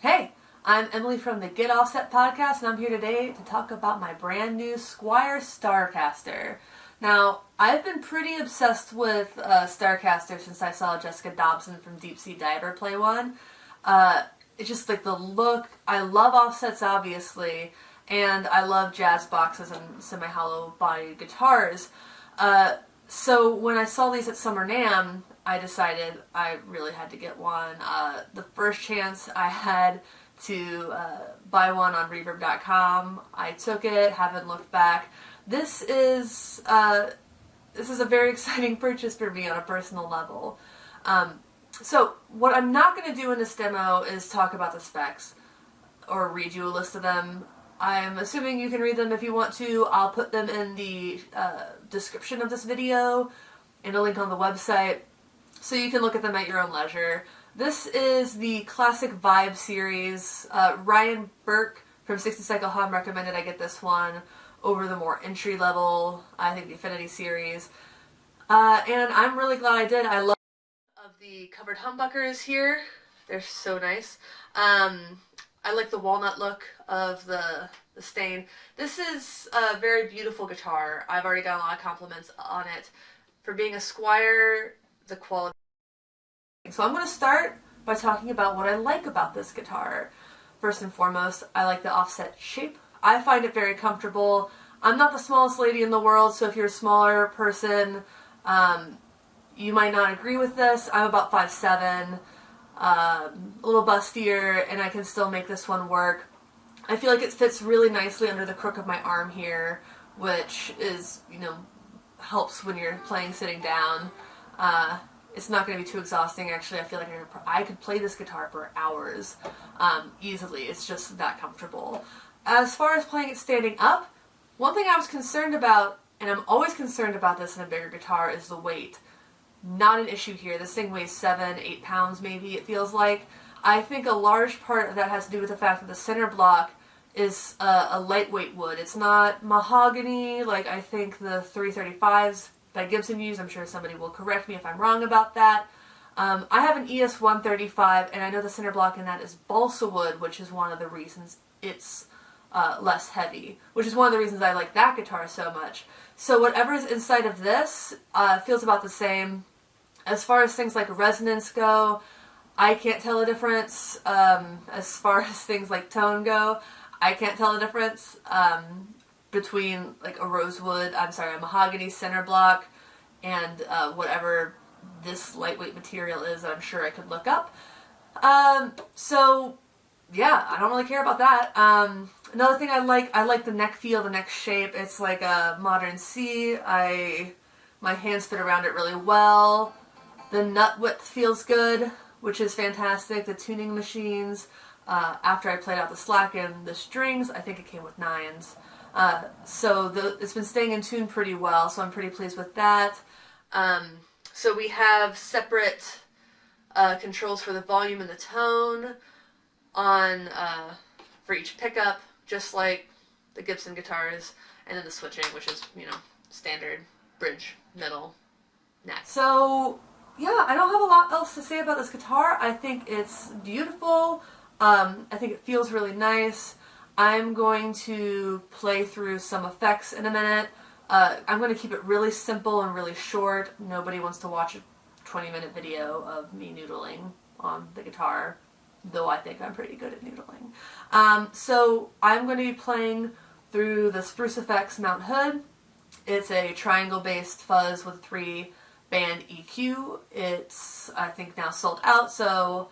Hey, I'm Emily from the Get Offset podcast, and I'm here today to talk about my brand new Squier Starcaster. Now, I've been pretty obsessed with Starcaster since I saw Jessica Dobson from Deep Sea Diver play one. It's just like the look. I love offsets, obviously, and I love jazz boxes and semi-hollow body guitars. So when I saw these at Summer NAMM, I decided I really had to get one. The first chance I had to buy one on Reverb.com, I took it, haven't looked back. This is a very exciting purchase for me on a personal level. So what I'm not going to do in this demo is talk about the specs or read you a list of them. I'm assuming you can read them if you want to. I'll put them in the description of this video and a link on the website so you can look at them at your own leisure. This is the Classic Vibe series. Ryan Burke from 60 Cycle Hum recommended I get this one over the more entry level, I think the Affinity series. And I'm really glad I did. I love the covered humbuckers here. They're so nice. I like the walnut look of the stain. This is a very beautiful guitar. I've already got a lot of compliments on it. For being a Squier, the quality. So I'm going to start by talking about what I like about this guitar. First and foremost, I like the offset shape. I find it very comfortable. I'm not the smallest lady in the world, so if you're a smaller person, you might not agree with this. I'm about 5'7", a little bustier, and I can still make this one work. I feel like it fits really nicely under the crook of my arm here, which is, helps when you're playing sitting down. It's not going to be too exhausting, actually. I feel like I could play this guitar for hours easily. It's just that comfortable. As far as playing it standing up, one thing I was concerned about, and I'm always concerned about this in a bigger guitar, is the weight. Not an issue here. This thing weighs 7-8 pounds maybe, it feels like. I think a large part of that has to do with the fact that the center block is a lightweight wood. It's not mahogany like I think the 335s that Gibson used. I'm sure somebody will correct me if I'm wrong about that. I have an ES 135, and I know the center block in that is balsa wood, which is one of the reasons it's less heavy, which is one of the reasons I like that guitar so much. So whatever's inside of this feels about the same. As far as things like resonance go, I can't tell a difference. As far as things like tone go, I can't tell a difference between like a a mahogany center block and whatever this lightweight material is that I'm sure I could look up. So yeah, I don't really care about that. Another thing I like the neck feel, the neck shape. It's like a modern C. My hands fit around it really well. The nut width feels good, which is fantastic. The tuning machines, after I played out the slack and the strings, I think it came with 9s. So it's been staying in tune pretty well, so I'm pretty pleased with that. So we have separate controls for the volume and the tone on for each pickup, just like the Gibson guitars, and then the switching, which is, standard bridge, middle, neck. So yeah, I don't have a lot else to say about this guitar. I think it's beautiful. I think it feels really nice. I'm going to play through some effects in a minute. I'm going to keep it really simple and really short. Nobody wants to watch a 20-minute video of me noodling on the guitar, though I think I'm pretty good at noodling. So I'm going to be playing through the Spruce Effects Mount Hood. It's a triangle-based fuzz with 3-band EQ. It's, I think, now sold out, so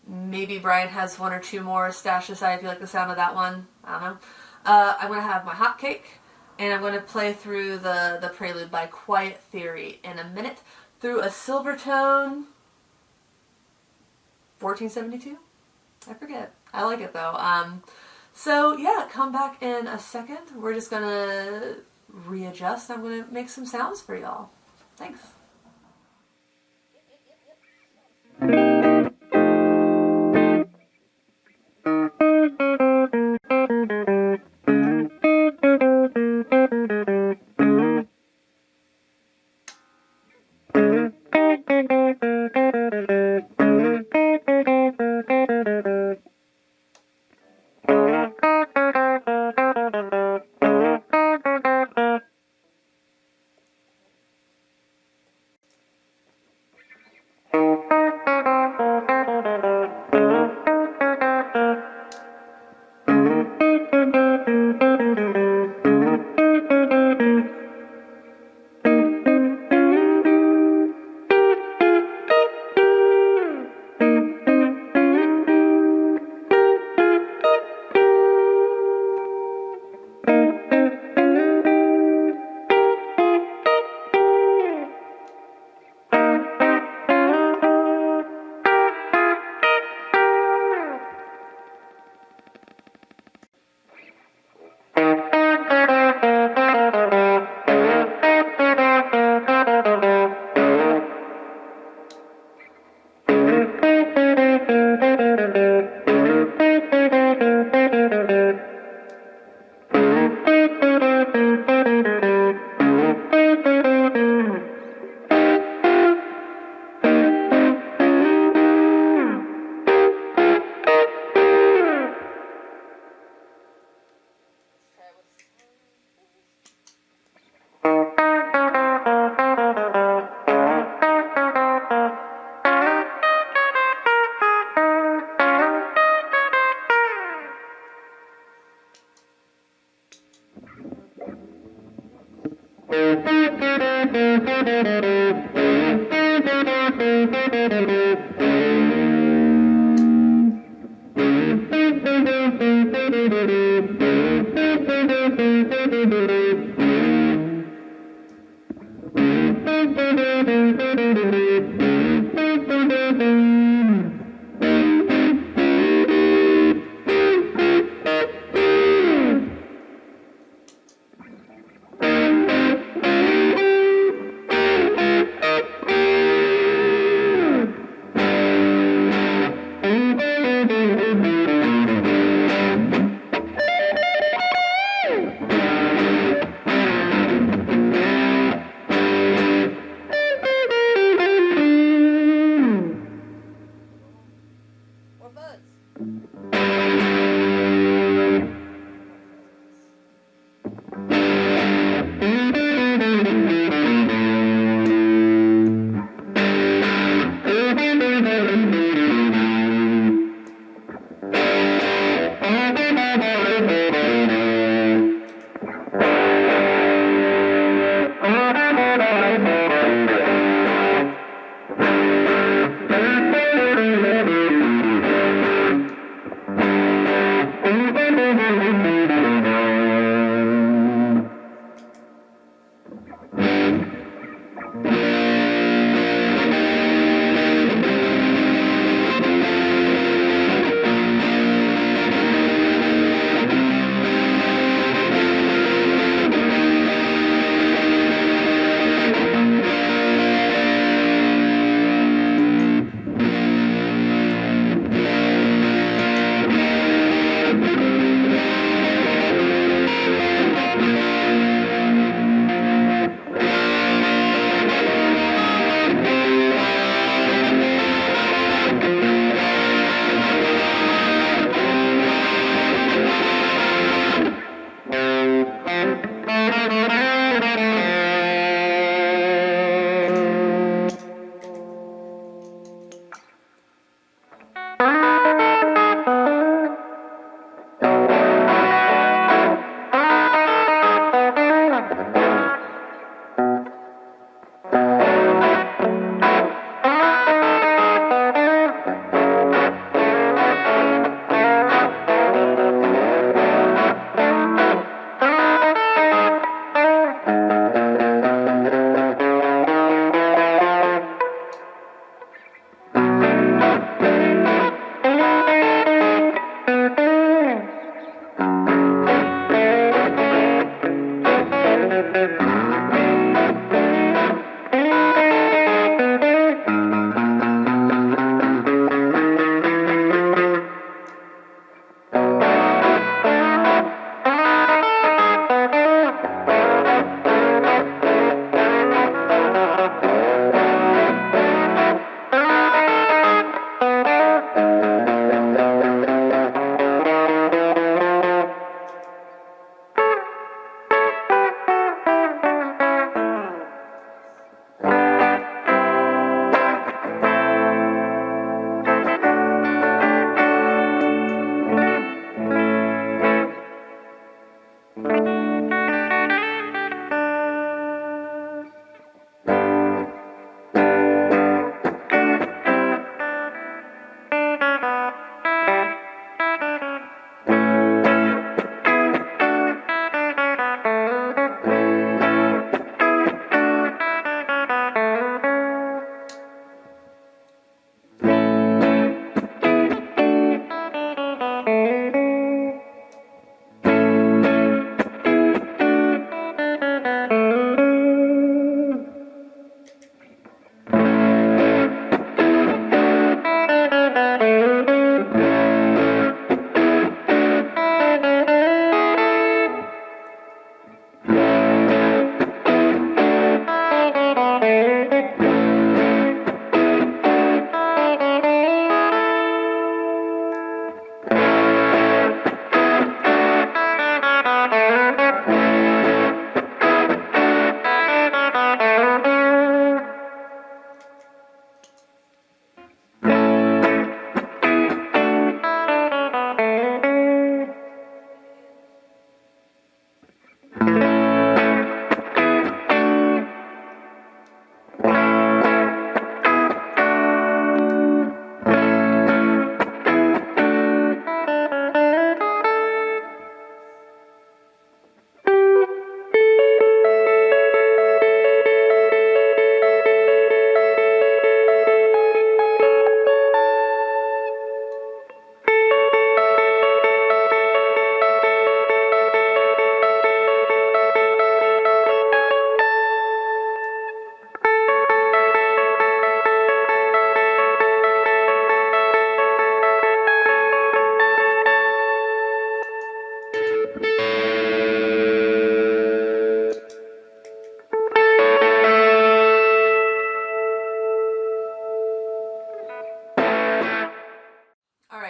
maybe Brian has 1 or 2 more stashed aside if you like the sound of that one. I don't know. I'm going to have my hot cake, and I'm going to play through the Prelude by Quiet Theory in a minute through a Silverton 1472? I forget. I like it though. So yeah, come back in a second. We're just going to readjust. I'm going to make some sounds for y'all. Thanks.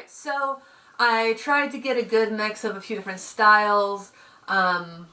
Alright, so I tried to get a good mix of a few different styles, a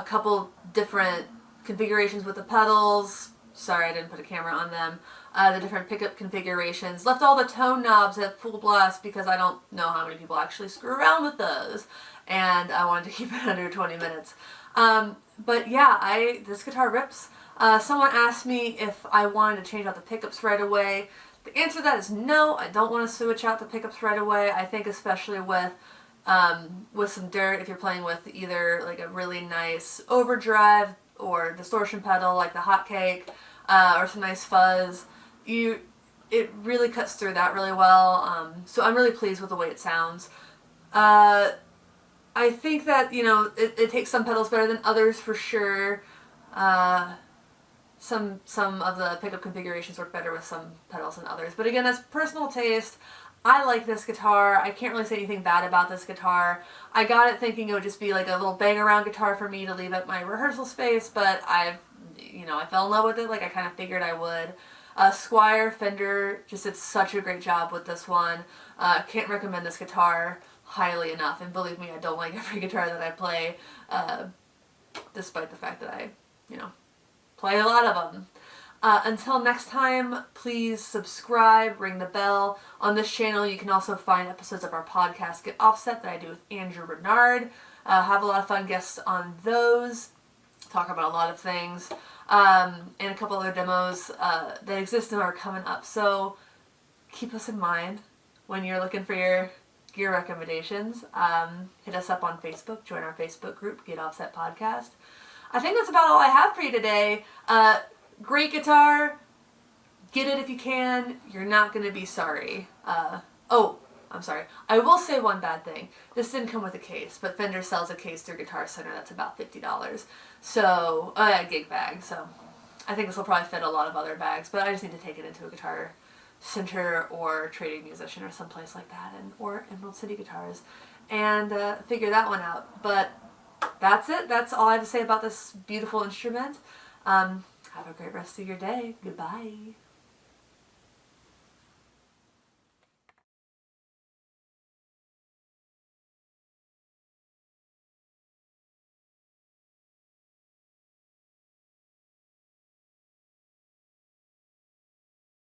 couple different configurations with the pedals. Sorry, I didn't put a camera on them. The different pickup configurations. Left all the tone knobs at full blast because I don't know how many people actually screw around with those. And I wanted to keep it under 20 minutes. But yeah, this guitar rips. Someone asked me if I wanted to change out the pickups right away. The answer to that is no, I don't want to switch out the pickups right away. I think especially with some dirt, if you're playing with either like a really nice overdrive or distortion pedal like the Hotcake, or some nice fuzz, it really cuts through that really well. So I'm really pleased with the way it sounds. I think that, you know, it takes some pedals better than others for sure. Some of the pickup configurations work better with some pedals than others. But again, that's personal taste. I like this guitar. I can't really say anything bad about this guitar. I got it thinking it would just be like a little bang around guitar for me to leave at my rehearsal space, but I fell in love with it like I kind of figured I would. Squier, Fender just did such a great job with this one. Can't recommend this guitar highly enough, and believe me, I don't like every guitar that I play, despite the fact that I, play a lot of them. Until next time, please subscribe, ring the bell. On this channel, you can also find episodes of our podcast, Get Offset, that I do with Andrew Bernard. Have a lot of fun guests on those. Talk about a lot of things. And a couple other demos that exist and are coming up. So keep us in mind when you're looking for your gear recommendations. Hit us up on Facebook. Join our Facebook group, Get Offset Podcast. I think that's about all I have for you today. Great guitar. Get it if you can. You're not going to be sorry. Oh, I'm sorry. I will say one bad thing. This didn't come with a case, but Fender sells a case through Guitar Center that's about $50. So, a gig bag. So, I think this will probably fit a lot of other bags, but I just need to take it into a Guitar Center or Trading Musician or someplace like that, or Emerald City Guitars, and figure that one out. But that's it. That's all I have to say about this beautiful instrument. Have a great rest of your day. Goodbye.